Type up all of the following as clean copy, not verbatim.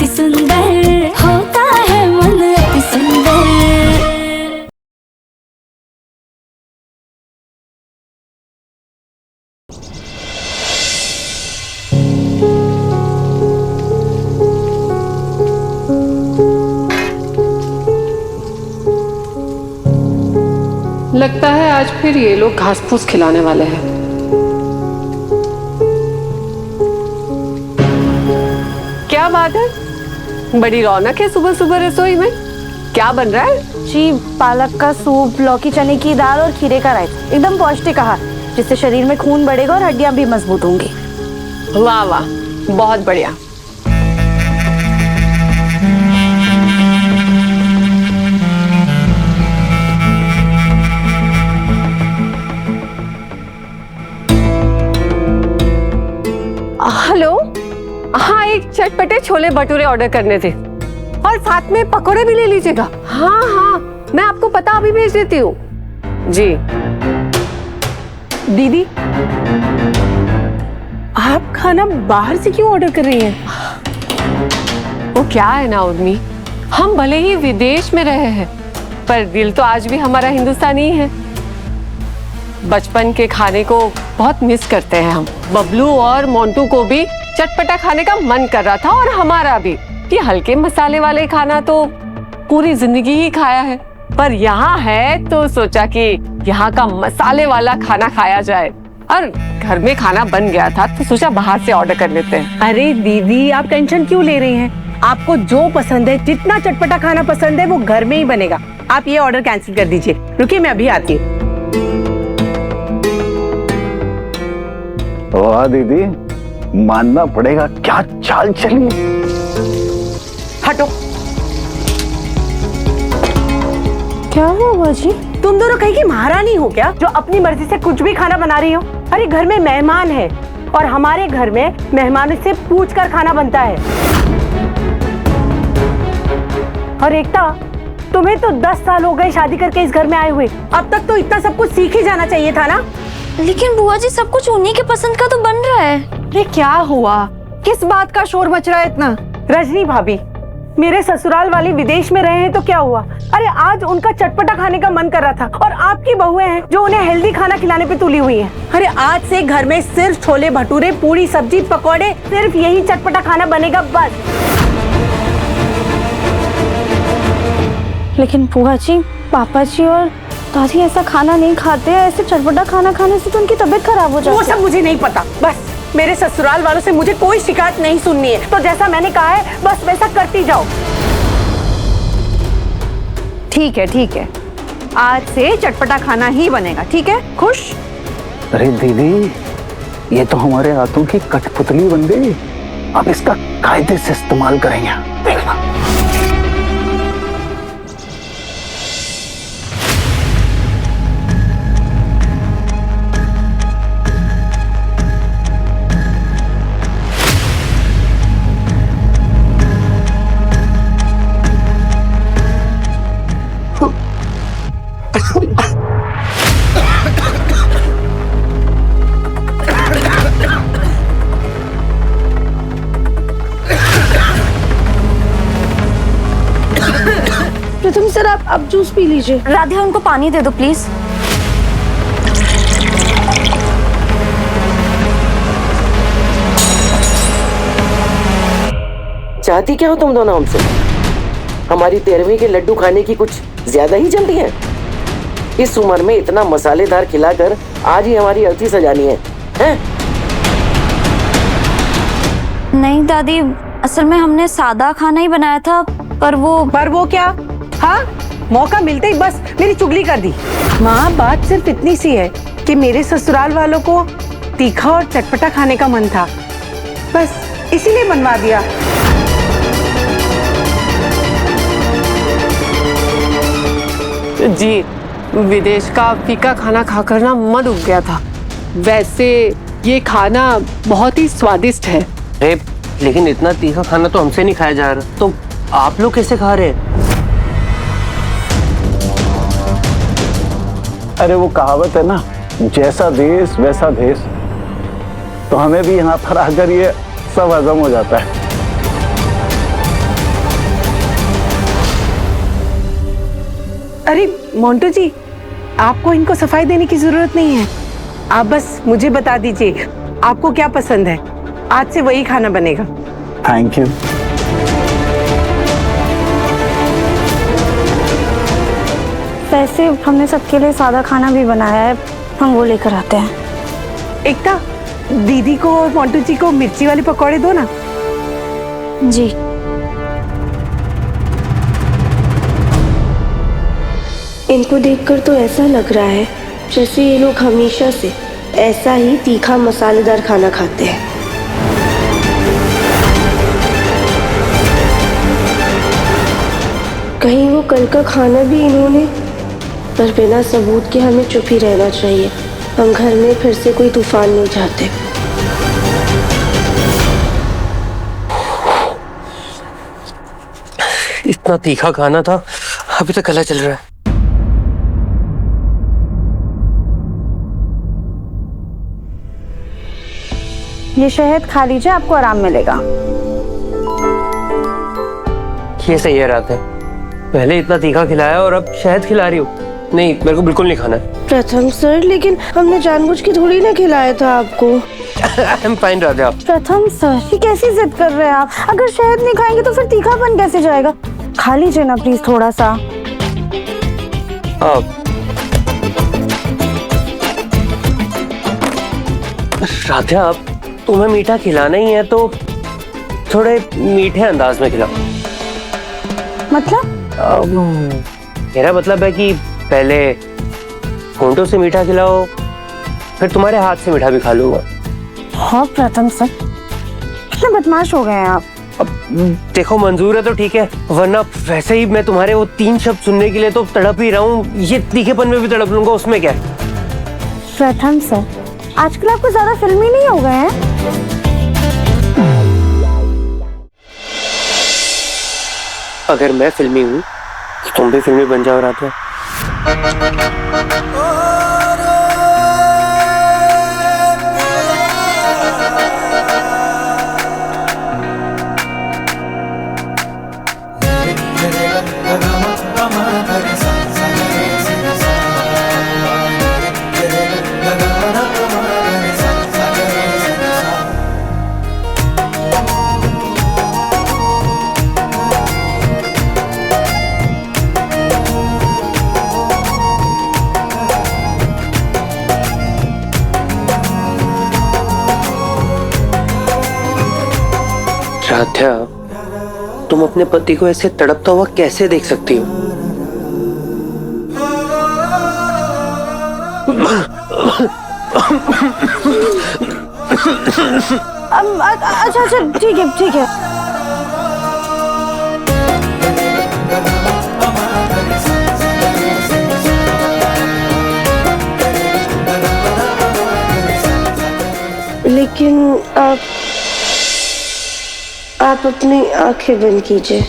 अति सुंदर होता है मन अति सुंदर। लगता है आज फिर ये लोग घास फूस खिलाने वाले हैं। क्या बात है, बड़ी रौनक है सुबह सुबह रसोई में। क्या बन रहा है? जी पालक का सूप, लौकी चने की दाल और खीरे का रायता, एकदम पौष्टिक आहार जिससे शरीर में खून बढ़ेगा और हड्डियां भी मजबूत होंगी। वाह वाह, बहुत बढ़िया। हेलो, हाँ एक चटपटे छोले भटूरे ऑर्डर करने थे और साथ में पकोड़े भी ले लीजिएगा। हाँ हाँ, मैं आपको पता अभी भेज देती हूँ। जी दीदी, आप खाना बाहर से क्यों ऑर्डर कर रही हैं? वो क्या है ना उर्मी, हम भले ही विदेश में रहे हैं पर दिल तो आज भी हमारा हिंदुस्तानी ही है। बचपन के खाने को बहुत मिस करते हैं हम। बबलू और मोंटू को भी चटपटा खाने का मन कर रहा था और हमारा भी। ये हल्के मसाले वाले खाना तो पूरी जिंदगी ही खाया है, पर यहाँ है तो सोचा कि यहाँ का मसाले वाला खाना खाया जाए। और घर में खाना बन गया था तो सोचा बाहर से ऑर्डर कर लेते हैं। अरे दीदी, आप टेंशन क्यों ले रही हैं? आपको जो पसंद है, जितना चटपटा खाना पसंद है वो घर में ही बनेगा। आप ये ऑर्डर कैंसिल कर दीजिए। रुकिए, मैं अभी आती हूँ। वाह दीदी, मानना पड़ेगा, क्या चाल चली। हटो। क्या हुआ बुआ जी? तुम दोनों कहीं की महारानी हो क्या, जो अपनी मर्जी से कुछ भी खाना बना रही हो? अरे घर में मेहमान है और हमारे घर में मेहमानों से पूछकर खाना बनता है। और एकता, तुम्हें तो 10 साल हो गए शादी करके इस घर में आए हुए। अब तक तो इतना सब कुछ सीख ही जाना चाहिए था ना। लेकिन बुआ जी, सब कुछ उन्हीं के पसंद का तो बन रहा है। अरे क्या हुआ, किस बात का शोर मच रहा है इतना? रजनी भाभी, मेरे ससुराल वाले विदेश में रहे हैं तो क्या हुआ? अरे आज उनका चटपटा खाने का मन कर रहा था और आपकी बहुएं हैं जो उन्हें हेल्दी खाना खिलाने पे तुली हुई हैं। अरे आज से घर में सिर्फ छोले भटूरे, पूरी सब्जी, पकौड़े, सिर्फ यही चटपटा खाना बनेगा बस। लेकिन बुआ जी, पापा जी और दादी ऐसा खाना नहीं खाते हैं। ऐसे चटपटा खाना खाने से तो उनकी तबीयत खराब हो जाती है। वो सब मुझे नहीं पता। बस मेरे ससुराल वालों से मुझे कोई शिकायत नहीं सुननी है। तो जैसा मैंने कहा है बस वैसा करती जाओ। ठीक है ठीक है, आज से चटपटा खाना ही बनेगा। ठीक है, खुश? अरे दीदी, ये तो हमारे हाथों की कठपुतली बन गई। अब इसका कायदे से इस्तेमाल करेंगे, देखना। प्रथम सर, आप जूस पी लीजिए। राधिका, उनको पानी दे दो प्लीज। चाहती क्या हो तुम दोनों हमसे? हमारी 13वीं के लड्डू खाने की कुछ ज्यादा ही जल्दी है? इस उम्र में इतना मसालेदार खिलाकर आज ही हमारी अर्थी सजानी है, हैं? नहीं दादी, असल में हमने सादा खाना ही बनाया था, पर वो क्या? हाँ, मौका मिलते ही बस मेरी चुगली कर दी। माँ, बात सिर्फ इतनी सी है कि मेरे ससुराल वालों को तीखा और चटपटा खाने का मन था, बस इसीलिए बनवा दिया। जी, विदेश का फीका खाना खाकर ना मन उब गया था। वैसे ये खाना बहुत ही स्वादिष्ट है। लेकिन इतना तीखा खाना तो हमसे नहीं खाया जा रहा, तो आप लोग कैसे खा रहे हैं? अरे वो कहावत है ना, जैसा देश वैसा भेष। तो हमें भी यहाँ पर आकर ये सब हजम हो जाता है। मोंटू जी, आपको इनको सफाई देने की जरूरत नहीं है। आप बस मुझे बता दीजिए आपको क्या पसंद है, आज से वही खाना बनेगा। Thank you. वैसे हमने सबके लिए सादा खाना भी बनाया है, हम वो लेकर आते हैं। एकता, दीदी को और मोंटू जी को मिर्ची वाले पकौड़े दो ना। जी। इनको देखकर तो ऐसा लग रहा है जैसे ये लोग हमेशा से ऐसा ही तीखा मसालेदार खाना खाते हैं। कहीं वो कल का खाना भी इन्होंने, पर बिना सबूत के हमें चुप ही रहना चाहिए। हम घर में फिर से कोई तूफान नहीं चाहते। इतना तीखा खाना था, अभी तक गला चल रहा है। ये शहद खा लीजिए, आपको आराम मिलेगा। ये सही है रात है, पहले इतना तीखा खिलाया और अब शहद खिला रही हो। नहीं, मेरे को बिल्कुल नहीं खाना है। प्रथम सर, लेकिन हमने जानबूझ के थोड़ी ना खिलाया था आपको। I'm fine Radha. प्रथम सर, ये कैसी जिद कर रहे हैं आप? अगर शहद नहीं खाएंगे तो फिर तीखापन कैसे जाएगा? खा लीजिए ना प्लीज थोड़ा सा। राधा, अब तुम्हें मीठा खिलाना ही है तो थोड़े मीठे अंदाज में खिलाओ। मतलब? मेरा मतलब है कि पहले होंठों से मीठा खिलाओ, फिर तुम्हारे हाथ से मीठा भी खा लूंगा। हाँ प्रथम सर, कितने बदमाश हो गए हैं आप। अब देखो, मंजूर है तो ठीक है, वरना वैसे ही मैं तुम्हारे वो 3 शब्द सुनने के लिए तो तड़प ही रहा हूँ। ये तीखेपन में भी तड़प लूंगा, उसमें क्या है। प्रथम सर, आजकल आपको ज्यादा फिल्मी नहीं हो गए हैं? अगर मैं फिल्मी हूँ तो तुम भी फिल्मी बन जाओ राधा। राधा, तुम अपने पति को ऐसे तड़पता हुआ कैसे देख सकती हो? अच्छा अच्छा, ठीक है ठीक है। लेकिन आप अपनी आंखें बंद कीजिए।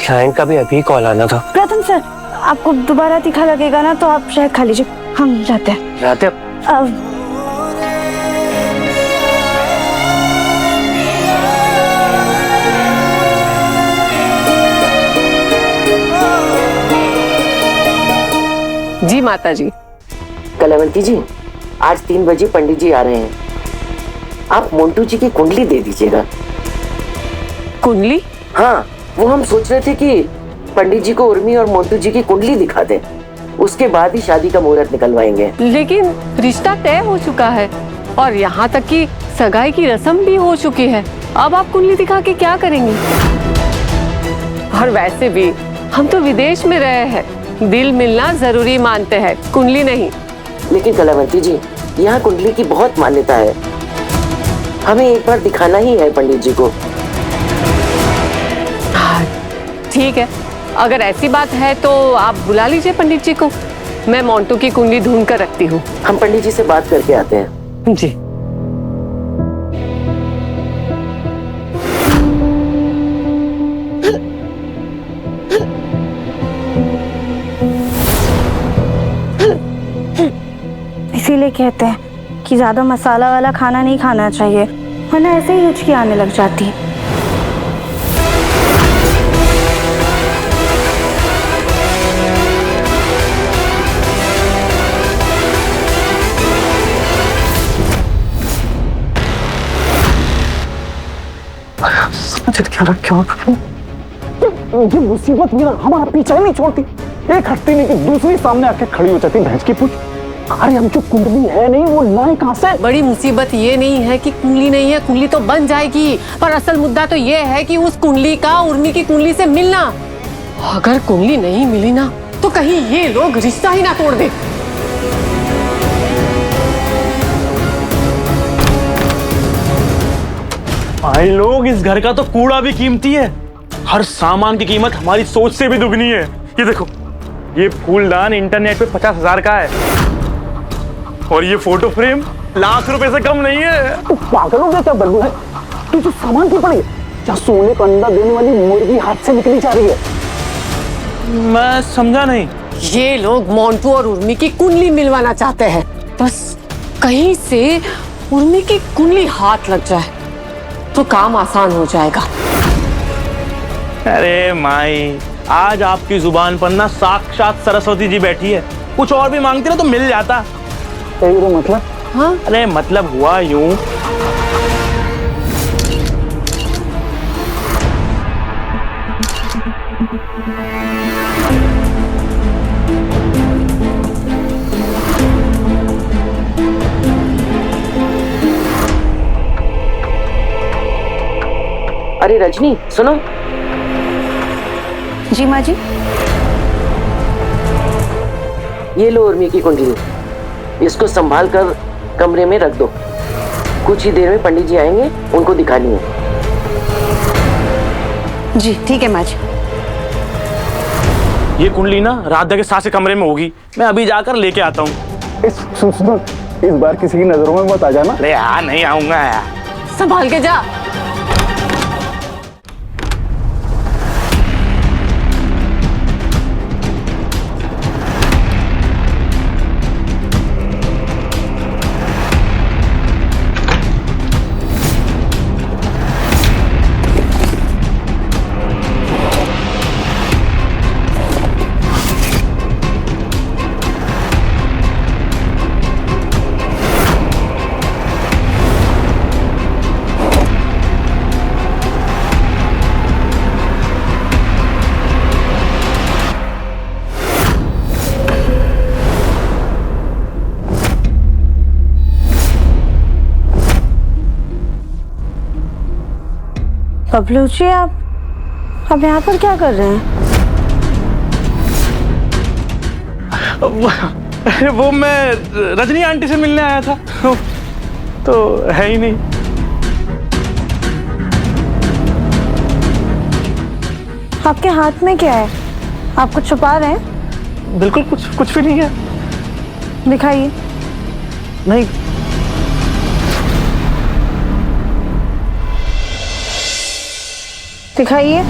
क्लाइंट का भी अभी कॉल आना था। प्रथम सर, आपको दोबारा तीखा लगेगा ना तो आप शहद खा लीजिए, हम जाते हैं। जाते अब जी माता जी। कलावंती जी, आज 3 बजे पंडित जी आ रहे हैं। आप मोंटू जी की कुंडली दे दीजिएगा। कुंडली? हाँ, वो हम सोच रहे थे कि पंडित जी को उर्मी और मोंटू जी की कुंडली दिखा दें, उसके बाद ही शादी का मुहूर्त निकलवाएंगे। लेकिन रिश्ता तय हो चुका है और यहाँ तक कि सगाई की रस्म भी हो चुकी है। अब आप कुंडली दिखा के क्या करेंगे? और वैसे भी हम तो विदेश में रहे हैं, दिल मिलना जरूरी मानते हैं, कुंडली नहीं। लेकिन कलावंती जी, यहाँ कुंडली की बहुत मान्यता है, हमें एक बार दिखाना ही है पंडित जी को। ठीक है, अगर ऐसी बात है तो आप बुला लीजिए पंडित जी को, मैं मोंटू की कुंडली ढूंढ कर रखती हूँ। हम पंडित जी से बात करके आते हैं। जी। इसीलिए कहते हैं कि ज्यादा मसाला वाला खाना नहीं खाना चाहिए, वरना ऐसे ही हिचकी आने लग जाती है। ये मुसीबत भी ना हमारा पीछा ही नहीं छोड़ती, एक हफ्ते में कि दूसरी सामने आके खड़ी हो जाती भैंस की पूछ। अरे हम जो कुंडली है नहीं वो लाए कहाँ से? बड़ी मुसीबत ये नहीं है कि कुंडली नहीं है, कुंडली तो बन जाएगी, पर असल मुद्दा तो ये है कि उस कुंडली का उर्मी की कुंडली से मिलना। अगर कुंडली नहीं मिली ना तो कहीं ये लोग रिश्ता ही ना तोड़ दे। भाई लोग, इस घर का तो कूड़ा भी कीमती है, हर सामान की कीमत हमारी सोच से भी दुगनी है। ये देखो, ये फूलदान इंटरनेट पे 50,000 का है और ये फोटो फ्रेम लाख रुपए से कम नहीं है। पागल हो गया क्या बल्लू है? तू जो सामान क्यों पड़ी है? क्या सोने का अंडा देने वाली मुर्गी हाथ से निकली जा रही है? मैं समझा नहीं। ये लोग मोंटू और उर्मी की कुंडली मिलवाना चाहते हैं, बस कहीं से उर्मी की कुंडली हाथ लग जाए तो काम आसान हो जाएगा। अरे माई, आज आपकी जुबान पर ना साक्षात सरस्वती जी बैठी है, कुछ और भी मांगती ना तो मिल जाता। मतलब? हाँ? अरे मतलब हुआ यूं, अरे रजनी सुनो। जी माँ जी। ये लो उर्मी की कुंडली, इसको संभाल कर कमरे में रख दो, कुछ ही देर में पंडित जी आएंगे, उनको दिखानी है। जी ठीक है माँ जी। ये कुंडली ना राधा के साथ से कमरे में होगी, मैं अभी जाकर लेके आता हूँ। इस बार किसी की नजरों में मत आ जाना। अरे यार नहीं आऊंगा यार। संभाल के जा। बबलू जी, आप यहाँ पर क्या कर रहे हैं? वो मैं रजनी आंटी से मिलने आया था, तो है ही नहीं। आपके हाथ में क्या है? आप कुछ छुपा रहे हैं? बिल्कुल कुछ भी नहीं है। दिखाइए। नहीं। दिखाइए।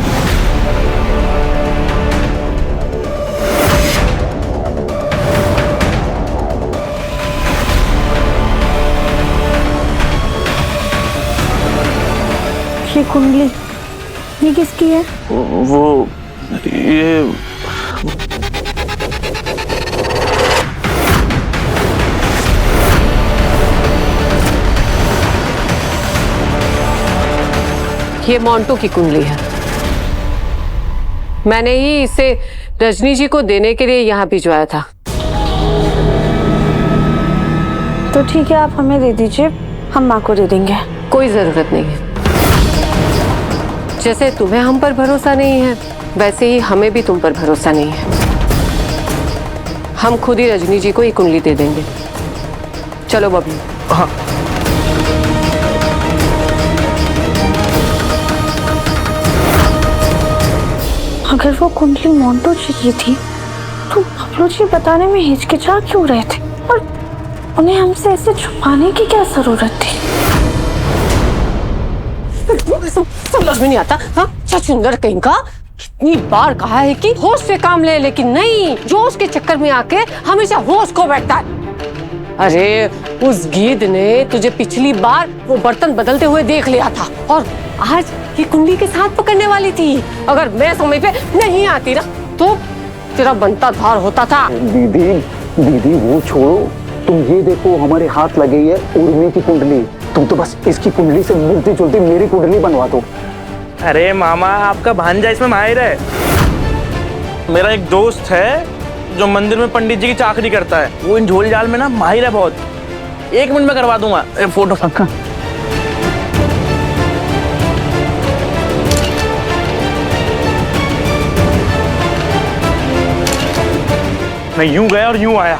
ये कुंडली, ये किसकी है? वो ये ये मोंटू की कुंडली है। मैंने ही इसे रजनी जी को देने के लिए यहाँ भिजवाया था। तो ठीक है, आप हमें दे दीजिए, हम माँ को दे देंगे। कोई जरूरत नहीं है। जैसे तुम्हें हम पर भरोसा नहीं है, वैसे ही हमें भी तुम पर भरोसा नहीं है। हम खुद ही रजनी जी को ये कुंडली दे देंगे। चलो बबलू। हाँ। अगर वो कुंडली मोंटू जी की थी तो बबलू जी बताने में हिचकिचा क्यों रहे थे, और उन्हें हमसे ऐसे छुपाने की क्या जरूरत थी? समझ में नहीं आता। हाँ, छछूंदर कहीं का। इतनी बार कहा है कि होश से काम ले, लेकिन नहीं, जोश के चक्कर में आके हमेशा होश खो बैठता है। अरे उस गीद ने तुझे पिछली बार वो बर्तन बदलते हुए देख लिया था, और आज ये कुंडली के साथ पकड़ने वाली थी। अगर मैं समय पे नहीं आती ना तो तेरा बनता धार होता था। दीदी दीदी वो छोड़ो, तुम ये देखो हमारे हाथ लगी है उर्मी की कुंडली। तुम तो बस इसकी कुंडली से मिलती जुलती मेरी कुंडली बनवा दो। अरे मामा, आपका भांजा इसमें माहिर है। मेरा एक दोस्त है जो मंदिर में पंडित जी की चाकरी करता है, वो इन झोल जाल में ना माहिर है बहुत। 1 मिनट में करवा दूंगा। फोटो मैं यूं गया और यूं आया।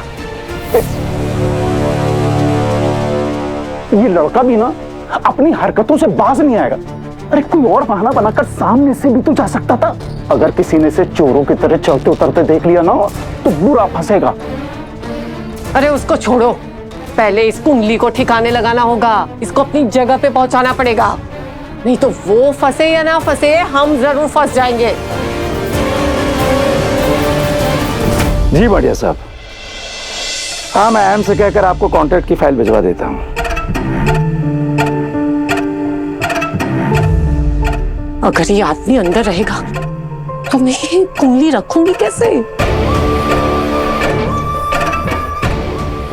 ये लड़का भी ना अपनी हरकतों से बाज नहीं आएगा। अरे कोई और बहाना बनाकर सामने से भी तो जा सकता था। अगर किसी ने इसे चोरों की तरह चलते उतरते देख लिया ना तो बुरा फंसेगा। अरे उसको छोड़ो, पहले इस कुंडली को ठिकाने लगाना होगा। इसको अपनी जगह पे पहुंचाना पड़ेगा, नहीं तो वो फंसे या ना फंसे, हम जरूर फंस जाएंगे। जी बढ़िया साहब। हाँ, मैं एम से कहकर आपको कॉन्ट्रैक्ट की फाइल भिजवा देता हूँ। अगर ये आदमी अंदर रहेगा तो मैं ये कुंडली रखूंगी कैसे?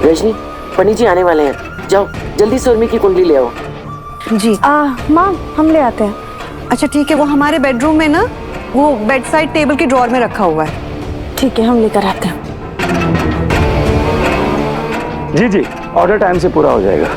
रजनी, पंडित जी आने वाले हैं, जाओ जल्दी से उर्मी की कुंडली ले आओ। जी। माँ, हम ले आते हैं। अच्छा ठीक है, वो हमारे बेडरूम में ना वो बेड साइड टेबल के ड्रॉर में रखा हुआ है। ठीक है, हम लेकर आते हैं। जी जी, ऑर्डर टाइम से पूरा हो जाएगा।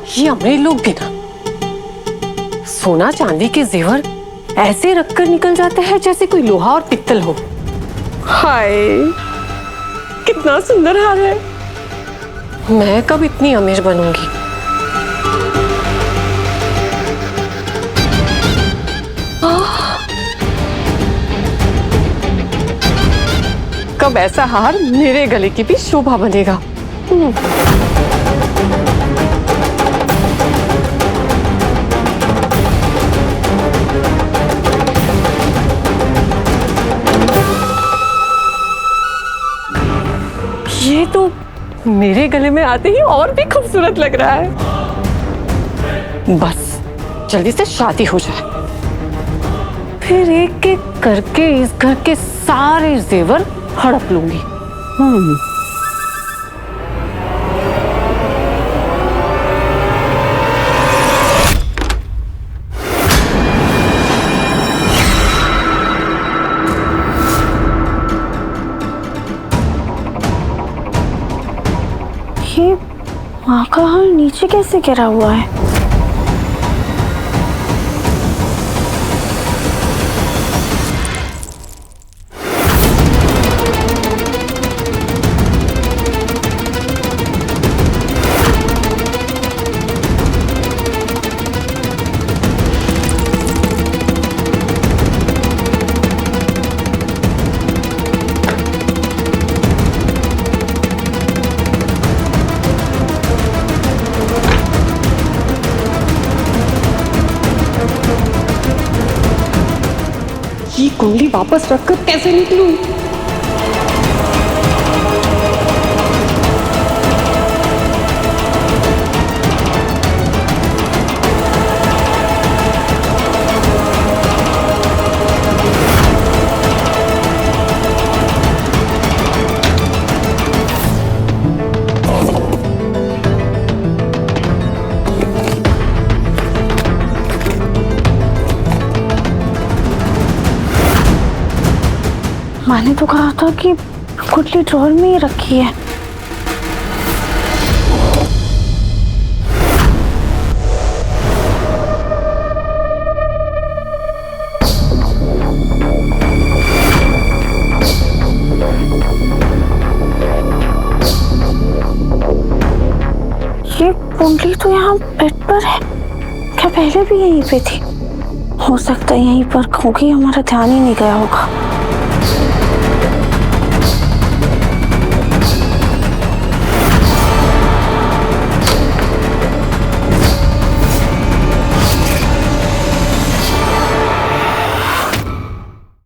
ये अमीर लोग भी ना सोना चांदी के जेवर ऐसे रखकर निकल जाते हैं जैसे कोई लोहा और पित्तल हो। हाय, कितना सुंदर हार है। मैं कब इतनी अमीर बनूंगी? कब ऐसा हार मेरे गले की भी शोभा बनेगा। ये तो मेरे गले में आते ही और भी खूबसूरत लग रहा है। बस जल्दी से शादी हो जाए, फिर एक एक करके इस घर के सारे जेवर हड़प लूंगी। ये माँ का हार नीचे कैसे गिरा हुआ है? ये कुंडली वापस रखकर कैसे निकलूं? मैंने तो कहा था कि कुंडली ड्रॉर में ही रखी है। ये कुंडली तो यहाँ बेड पर है, क्या पहले भी यहीं पे थी? हो सकता है यहीं पर होगी, हमारा ध्यान ही नहीं गया होगा।